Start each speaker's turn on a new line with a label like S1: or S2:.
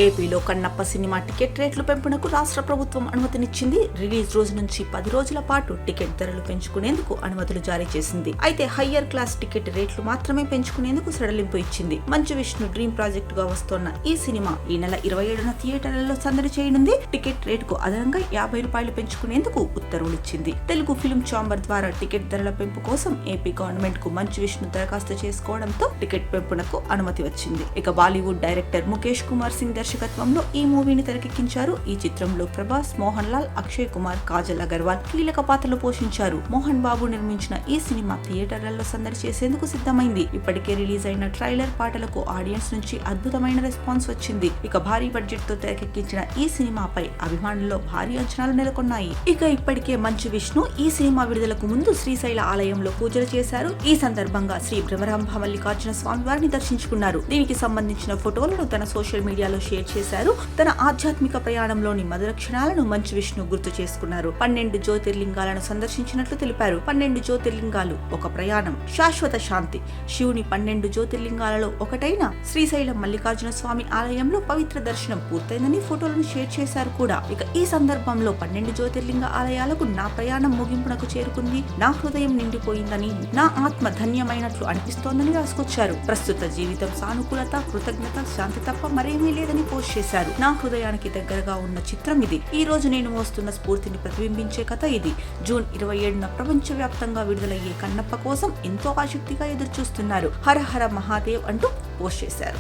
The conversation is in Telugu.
S1: ఏపీలో కన్నప్ప సినిమా టికెట్ రేట్లు పెంపునకు రాష్ట్ర ప్రభుత్వం అనుమతినిచ్చింది. రిలీజ్ రోజు నుంచి 10 రోజుల పాటు టికెట్ ధరలు పెంచుకునేందుకు అనుమతులు జారీ చేసింది. అయితే హయ్యర్ క్లాస్ టికెట్ రేట్లు మాత్రమే పెంచుకునేందుకు సడలింపు ఇచ్చింది. మంచు విష్ణు డ్రీమ్ ప్రాజెక్ట్ గా వస్తోన్న ఈ సినిమా ఈ నెల 27న థియేటర్లలో సందడి చేయనుంది. టికెట్ రేటుకు అదనంగా ₹50 పెంచుకునేందుకు ఉత్తర్వులిచ్చింది. తెలుగు ఫిల్మ్ ఛాంబర్ ద్వారా టికెట్ ధరల పెంపు కోసం ఏపీ గవర్నమెంట్ కు మంచు విష్ణు దరఖాస్తు చేసుకోవడంతో టికెట్ పెంపునకు అనుమతి వచ్చింది. ఇక బాలీవుడ్ డైరెక్టర్ ముఖేష్ కుమార్ సింగ్ దర్శకత్వంలో ఈ మూవీని తెరకెక్కించారు. ఈ చిత్రంలో ప్రభాస్, మోహన్ లాల్, అక్షయ్ కుమార్, కాజల్ అగర్వాల్ కీలక పాత్రలు పోషించారు. మోహన్ బాబు నిర్మించిన ఈ సినిమా థియేటర్లలో సందడి చేసేందుకు సిద్ధమైంది. ఇప్పటికే రిలీజ్ అయిన ట్రైలర్ పాటలకు ఆడియన్స్ నుంచి అద్భుతమైన రెస్పాన్స్ వచ్చింది. ఇక భారీ బడ్జెట్ తో తెరకెక్కించిన ఈ సినిమాపై అభిమానుల్లో భారీ అంచనాలు నెలకొన్నాయి. ఇక ఇప్పటికే మంచు విష్ణు ఈ సినిమా విడుదలకు ముందు శ్రీశైల ఆలయంలో పూజలు చేశారు. ఈ సందర్భంగా శ్రీ భ్రమరాంభ మల్లికార్జున స్వామి వారిని దర్శించుకున్నారు. దీనికి సంబంధించిన ఫోటోలను తన సోషల్ మీడియాలో షేర్ చేశారు. తన ఆధ్యాత్మిక ప్రయాణంలోని మధుర క్షణాలను మంచు విష్ణు గుర్తు చేసుకున్నారు. 12 జ్యోతిర్లింగాలను సందర్శించినట్లు తెలిపారు. 12 జ్యోతిర్లింగాలు ఒక ప్రయాణం, శాశ్వత శాంతి. శివుని 12 జ్యోతిర్లింగాలలో ఒకటైన శ్రీశైలం మల్లికార్జున స్వామి ఆలయంలో పవిత్ర దర్శనం పూర్తయిందని ఫోటోలను షేర్ చేశారు కూడా. ఇక ఈ సందర్భంలో 12 జ్యోతిర్లింగ ఆలయాలకు నా ప్రయాణం ముగింపునకు చేరుకుంది. నా హృదయం నిండిపోయిందని, నా ఆత్మ ధన్యమైనట్లు అనిపిస్తోందని రాసుకొచ్చారు. ప్రస్తుత జీవితం సానుకూలత, కృతజ్ఞత, శాంతి తప్ప మరేమీ లేదని పోస్ట్ చేశారు. నా హృదయానికి దగ్గరగా ఉన్న చిత్రం ఇది. ఈ రోజు నేను మోస్తున్న స్ఫూర్తిని ప్రతిబింబించే కథ ఇది. జూన్ 27న ప్రపంచవ్యాప్తంగా విడుదలయ్యే కన్నప్ప కోసం ఎంతో ఆసక్తిగా ఎదురు చూస్తున్నారు. హర హర మహాదేవ్ అంటూ పోస్ట్ చేశారు.